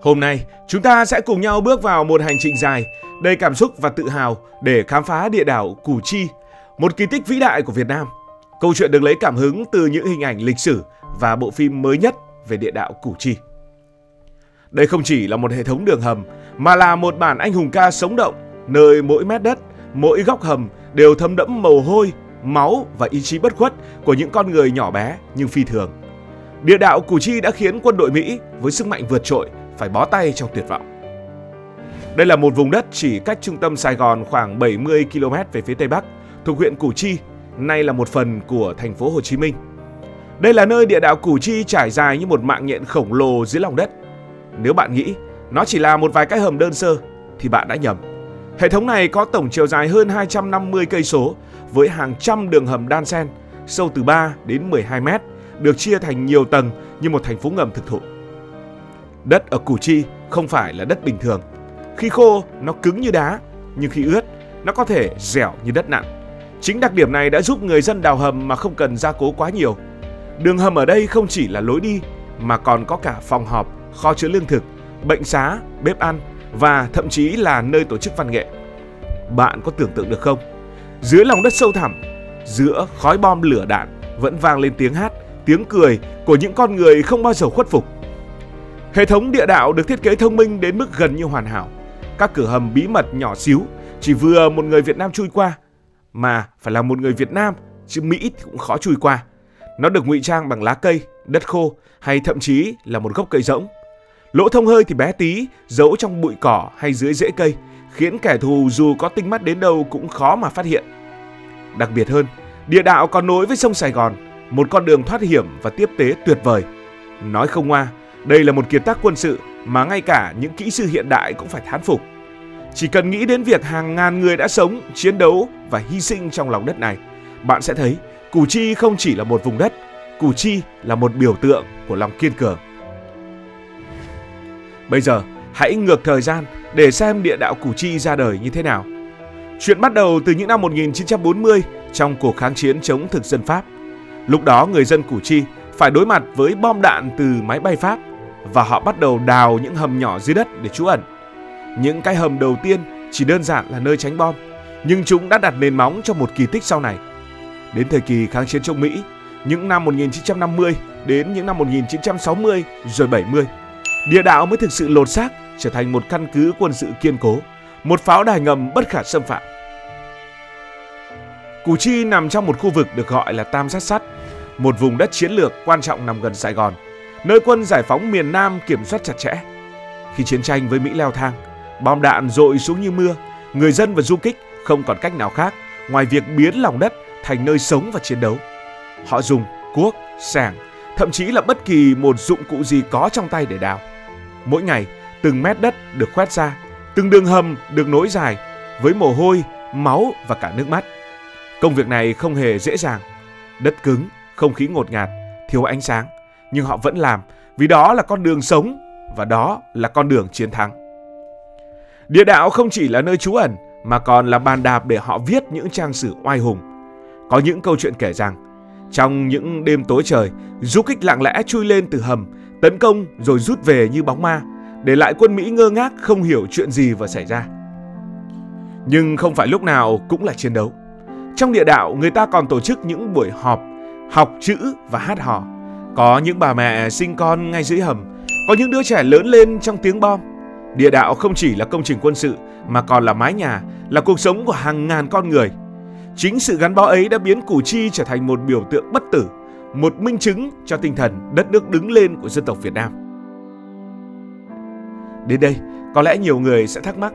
Hôm nay, chúng ta sẽ cùng nhau bước vào một hành trình dài, đầy cảm xúc và tự hào để khám phá địa đảo Củ Chi, một kỳ tích vĩ đại của Việt Nam. Câu chuyện được lấy cảm hứng từ những hình ảnh lịch sử và bộ phim mới nhất về địa đạo Củ Chi. Đây không chỉ là một hệ thống đường hầm, mà là một bản anh hùng ca sống động, nơi mỗi mét đất, mỗi góc hầm đều thấm đẫm mồ hôi, máu và ý chí bất khuất của những con người nhỏ bé nhưng phi thường. Địa đạo Củ Chi đã khiến quân đội Mỹ với sức mạnh vượt trội phải bó tay trong tuyệt vọng. Đây là một vùng đất chỉ cách trung tâm Sài Gòn khoảng 70 km về phía Tây Bắc, thuộc huyện Củ Chi, nay là một phần của thành phố Hồ Chí Minh. Đây là nơi địa đạo Củ Chi trải dài như một mạng nhện khổng lồ dưới lòng đất. Nếu bạn nghĩ nó chỉ là một vài cái hầm đơn sơ thì bạn đã nhầm. Hệ thống này có tổng chiều dài hơn 250 cây số với hàng trăm đường hầm đan xen, sâu từ 3 đến 12 mét, được chia thành nhiều tầng như một thành phố ngầm thực thụ. Đất ở Củ Chi không phải là đất bình thường. Khi khô, nó cứng như đá, nhưng khi ướt, nó có thể dẻo như đất nặn. Chính đặc điểm này đã giúp người dân đào hầm mà không cần gia cố quá nhiều. Đường hầm ở đây không chỉ là lối đi, mà còn có cả phòng họp, kho chứa lương thực, bệnh xá, bếp ăn và thậm chí là nơi tổ chức văn nghệ. Bạn có tưởng tượng được không? Dưới lòng đất sâu thẳm, giữa khói bom lửa đạn vẫn vang lên tiếng hát, tiếng cười của những con người không bao giờ khuất phục. Hệ thống địa đạo được thiết kế thông minh đến mức gần như hoàn hảo. Các cửa hầm bí mật nhỏ xíu, chỉ vừa một người Việt Nam chui qua, mà phải là một người Việt Nam, chứ Mỹ thì cũng khó chui qua. Nó được ngụy trang bằng lá cây, đất khô hay thậm chí là một gốc cây rỗng. Lỗ thông hơi thì bé tí, giấu trong bụi cỏ hay dưới rễ cây, khiến kẻ thù dù có tinh mắt đến đâu cũng khó mà phát hiện. Đặc biệt hơn, địa đạo còn nối với sông Sài Gòn, một con đường thoát hiểm và tiếp tế tuyệt vời. Nói không ngoa, đây là một kiệt tác quân sự mà ngay cả những kỹ sư hiện đại cũng phải thán phục. Chỉ cần nghĩ đến việc hàng ngàn người đã sống, chiến đấu và hy sinh trong lòng đất này, bạn sẽ thấy Củ Chi không chỉ là một vùng đất, Củ Chi là một biểu tượng của lòng kiên cường. Bây giờ, hãy ngược thời gian để xem địa đạo Củ Chi ra đời như thế nào. Chuyện bắt đầu từ những năm 1940 trong cuộc kháng chiến chống thực dân Pháp. Lúc đó người dân Củ Chi phải đối mặt với bom đạn từ máy bay Pháp và họ bắt đầu đào những hầm nhỏ dưới đất để trú ẩn. Những cái hầm đầu tiên chỉ đơn giản là nơi tránh bom, nhưng chúng đã đặt nền móng cho một kỳ tích sau này. Đến thời kỳ kháng chiến chống Mỹ, những năm 1950 đến những năm 1960 rồi 70, địa đạo mới thực sự lột xác trở thành một căn cứ quân sự kiên cố, một pháo đài ngầm bất khả xâm phạm. Củ Chi nằm trong một khu vực được gọi là Tam Giác Sắt, một vùng đất chiến lược quan trọng nằm gần Sài Gòn, nơi quân giải phóng miền Nam kiểm soát chặt chẽ. Khi chiến tranh với Mỹ leo thang, bom đạn dội xuống như mưa, người dân và du kích không còn cách nào khác ngoài việc biến lòng đất thành nơi sống và chiến đấu. Họ dùng cuốc, xẻng, thậm chí là bất kỳ một dụng cụ gì có trong tay để đào. Mỗi ngày, từng mét đất được khoét ra, từng đường hầm được nối dài với mồ hôi, máu và cả nước mắt. Công việc này không hề dễ dàng. Đất cứng, không khí ngột ngạt, thiếu ánh sáng, nhưng họ vẫn làm vì đó là con đường sống và đó là con đường chiến thắng. Địa đạo không chỉ là nơi trú ẩn mà còn là bàn đạp để họ viết những trang sử oai hùng. Có những câu chuyện kể rằng trong những đêm tối trời, du kích lặng lẽ chui lên từ hầm, tấn công rồi rút về như bóng ma, để lại quân Mỹ ngơ ngác không hiểu chuyện gì vừa xảy ra. Nhưng không phải lúc nào cũng là chiến đấu. Trong địa đạo, người ta còn tổ chức những buổi họp, học chữ và hát hò. Có những bà mẹ sinh con ngay dưới hầm, có những đứa trẻ lớn lên trong tiếng bom. Địa đạo không chỉ là công trình quân sự mà còn là mái nhà, là cuộc sống của hàng ngàn con người. Chính sự gắn bó ấy đã biến Củ Chi trở thành một biểu tượng bất tử, một minh chứng cho tinh thần đất nước đứng lên của dân tộc Việt Nam. Đến đây, có lẽ nhiều người sẽ thắc mắc,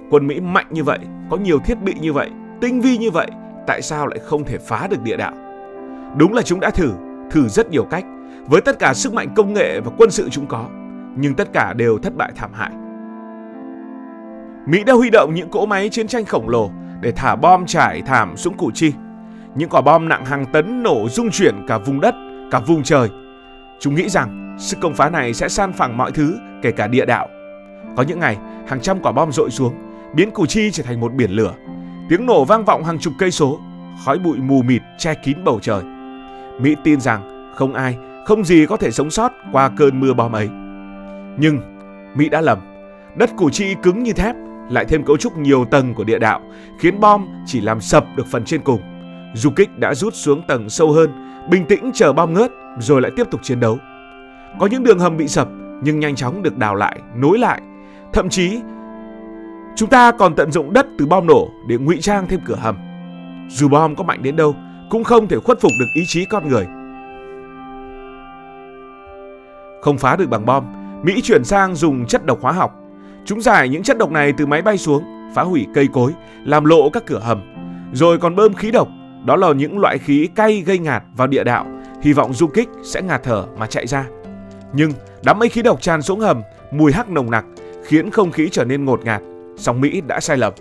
quân Mỹ mạnh như vậy, có nhiều thiết bị như vậy, tinh vi như vậy, tại sao lại không thể phá được địa đạo? Đúng là chúng đã thử rất nhiều cách, với tất cả sức mạnh công nghệ và quân sự chúng có, nhưng tất cả đều thất bại thảm hại. Mỹ đã huy động những cỗ máy chiến tranh khổng lồ để thả bom trải thảm xuống Củ Chi. Những quả bom nặng hàng tấn nổ rung chuyển cả vùng đất, cả vùng trời. Chúng nghĩ rằng sức công phá này sẽ san phẳng mọi thứ, kể cả địa đạo. Có những ngày, hàng trăm quả bom dội xuống, biến Củ Chi trở thành một biển lửa. Tiếng nổ vang vọng hàng chục cây số, khói bụi mù mịt che kín bầu trời. Mỹ tin rằng không ai, không gì có thể sống sót qua cơn mưa bom ấy. Nhưng Mỹ đã lầm. Đất Củ Chi cứng như thép, lại thêm cấu trúc nhiều tầng của địa đạo, khiến bom chỉ làm sập được phần trên cùng. Du kích đã rút xuống tầng sâu hơn, bình tĩnh chờ bom ngớt rồi lại tiếp tục chiến đấu. Có những đường hầm bị sập nhưng nhanh chóng được đào lại, nối lại. Thậm chí chúng ta còn tận dụng đất từ bom nổ để ngụy trang thêm cửa hầm. Dù bom có mạnh đến đâu cũng không thể khuất phục được ý chí con người. Không phá được bằng bom, Mỹ chuyển sang dùng chất độc hóa học. Chúng rải những chất độc này từ máy bay xuống, phá hủy cây cối, làm lộ các cửa hầm. Rồi còn bơm khí độc, đó là những loại khí cay gây ngạt vào địa đạo, hy vọng du kích sẽ ngạt thở mà chạy ra. Nhưng đám mây khí độc tràn xuống hầm, mùi hắc nồng nặc, khiến không khí trở nên ngột ngạt. Song Mỹ đã sai lầm.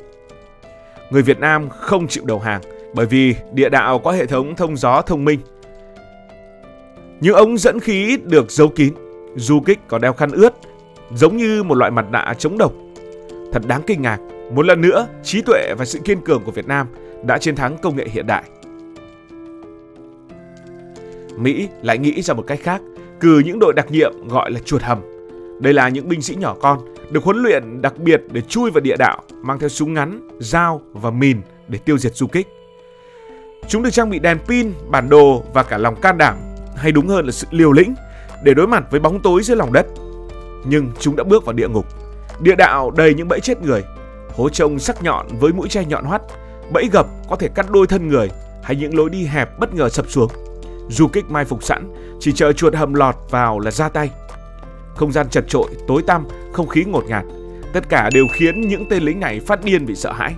Người Việt Nam không chịu đầu hàng, bởi vì địa đạo có hệ thống thông gió thông minh. Những ống dẫn khí được giấu kín, du kích có đeo khăn ướt, giống như một loại mặt nạ chống độc. Thật đáng kinh ngạc, một lần nữa, trí tuệ và sự kiên cường của Việt Nam đã chiến thắng công nghệ hiện đại. Mỹ lại nghĩ ra một cách khác, cử những đội đặc nhiệm gọi là chuột hầm. Đây là những binh sĩ nhỏ con, được huấn luyện đặc biệt để chui vào địa đạo, mang theo súng ngắn, dao và mìn để tiêu diệt du kích. Chúng được trang bị đèn pin, bản đồ và cả lòng can đảm, hay đúng hơn là sự liều lĩnh, để đối mặt với bóng tối dưới lòng đất. Nhưng chúng đã bước vào địa ngục. Địa đạo đầy những bẫy chết người, hố trông sắc nhọn với mũi chai nhọn hoắt, bẫy gập có thể cắt đôi thân người, hay những lối đi hẹp bất ngờ sập xuống. Du kích mai phục sẵn, chỉ chờ chuột hầm lọt vào là ra tay. Không gian chật chội, tối tăm, không khí ngột ngạt, tất cả đều khiến những tên lính này phát điên vì sợ hãi.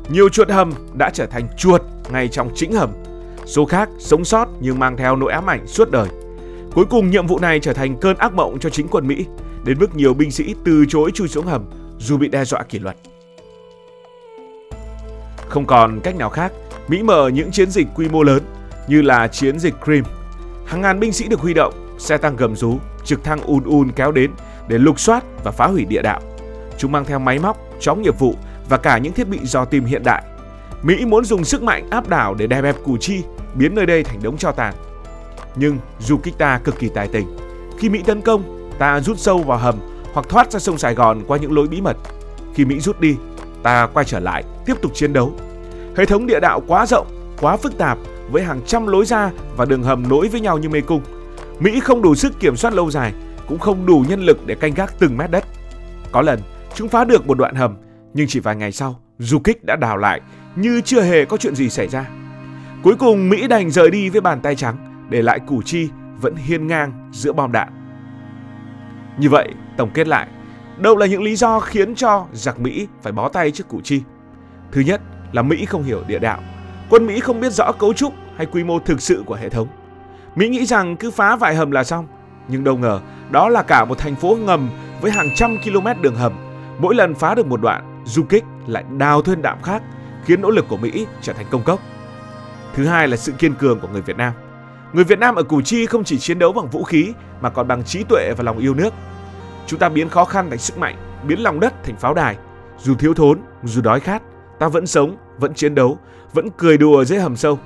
Nhiều chuột hầm đã trở thành chuột ngay trong chính hầm. Số khác sống sót nhưng mang theo nỗi ám ảnh suốt đời. Cuối cùng nhiệm vụ này trở thành cơn ác mộng cho chính quân Mỹ, đến mức nhiều binh sĩ từ chối chui xuống hầm dù bị đe dọa kỷ luật. Không còn cách nào khác, Mỹ mở những chiến dịch quy mô lớn như là chiến dịch Crimea. Hàng ngàn binh sĩ được huy động, xe tăng gầm rú, trực thăng kéo đến để lục soát và phá hủy địa đạo. Chúng mang theo máy móc, chó nghiệp vụ và cả những thiết bị dò tìm hiện đại. Mỹ muốn dùng sức mạnh áp đảo để đè bẹp Củ Chi, biến nơi đây thành đống tro tàn. Nhưng du kích ta cực kỳ tài tình. Khi Mỹ tấn công, ta rút sâu vào hầm hoặc thoát ra sông Sài Gòn qua những lối bí mật. Khi Mỹ rút đi, ta quay trở lại, tiếp tục chiến đấu. Hệ thống địa đạo quá rộng, quá phức tạp, với hàng trăm lối ra và đường hầm nối với nhau như mê cung. Mỹ không đủ sức kiểm soát lâu dài, cũng không đủ nhân lực để canh gác từng mét đất. Có lần, chúng phá được một đoạn hầm, nhưng chỉ vài ngày sau, du kích đã đào lại như chưa hề có chuyện gì xảy ra. Cuối cùng, Mỹ đành rời đi với bàn tay trắng, để lại Củ Chi vẫn hiên ngang giữa bom đạn. Như vậy, tổng kết lại, đâu là những lý do khiến cho giặc Mỹ phải bó tay trước Củ Chi? Thứ nhất là Mỹ không hiểu địa đạo. Quân Mỹ không biết rõ cấu trúc hay quy mô thực sự của hệ thống. Mỹ nghĩ rằng cứ phá vài hầm là xong, nhưng đâu ngờ đó là cả một thành phố ngầm với hàng trăm km đường hầm. Mỗi lần phá được một đoạn, du kích lại đào thêm đạm khác, khiến nỗ lực của Mỹ trở thành công cốc. Thứ hai là sự kiên cường của người Việt Nam. Người Việt Nam ở Củ Chi không chỉ chiến đấu bằng vũ khí mà còn bằng trí tuệ và lòng yêu nước. Chúng ta biến khó khăn thành sức mạnh, biến lòng đất thành pháo đài. Dù thiếu thốn, dù đói khát, ta vẫn sống, vẫn chiến đấu, vẫn cười đùa dưới hầm sâu.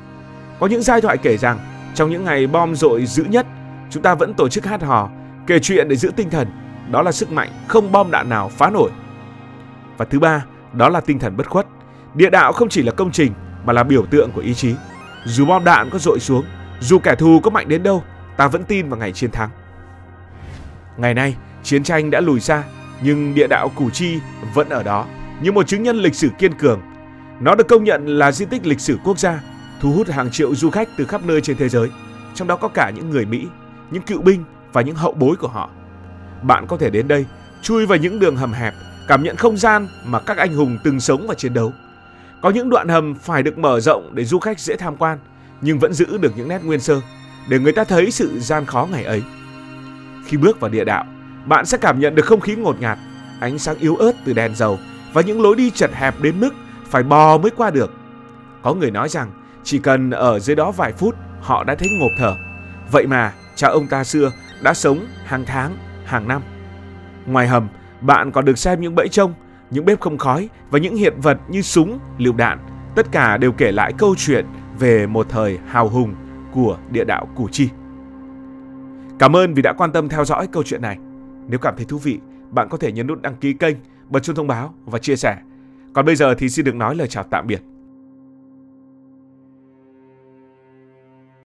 Có những giai thoại kể rằng trong những ngày bom dội dữ nhất, chúng ta vẫn tổ chức hát hò, kể chuyện để giữ tinh thần. Đó là sức mạnh không bom đạn nào phá nổi. Và thứ ba, đó là tinh thần bất khuất. Địa đạo không chỉ là công trình mà là biểu tượng của ý chí. Dù bom đạn có dội xuống, dù kẻ thù có mạnh đến đâu, ta vẫn tin vào ngày chiến thắng. Ngày nay, chiến tranh đã lùi xa, nhưng địa đạo Củ Chi vẫn ở đó như một chứng nhân lịch sử kiên cường. Nó được công nhận là di tích lịch sử quốc gia, thu hút hàng triệu du khách từ khắp nơi trên thế giới, trong đó có cả những người Mỹ, những cựu binh và những hậu bối của họ. Bạn có thể đến đây, chui vào những đường hầm hẹp, cảm nhận không gian mà các anh hùng từng sống và chiến đấu. Có những đoạn hầm phải được mở rộng để du khách dễ tham quan, nhưng vẫn giữ được những nét nguyên sơ, để người ta thấy sự gian khó ngày ấy. Khi bước vào địa đạo, bạn sẽ cảm nhận được không khí ngột ngạt, ánh sáng yếu ớt từ đèn dầu và những lối đi chật hẹp đến mức phải bò mới qua được. Có người nói rằng chỉ cần ở dưới đó vài phút họ đã thấy ngộp thở. Vậy mà cha ông ta xưa đã sống hàng tháng, hàng năm. Ngoài hầm, bạn còn được xem những bẫy trông, những bếp không khói và những hiện vật như súng, lựu đạn. Tất cả đều kể lại câu chuyện về một thời hào hùng của địa đạo Củ Chi. Cảm ơn vì đã quan tâm theo dõi câu chuyện này. Nếu cảm thấy thú vị, bạn có thể nhấn nút đăng ký kênh, bật chuông thông báo và chia sẻ. Còn bây giờ thì xin được nói lời chào tạm biệt.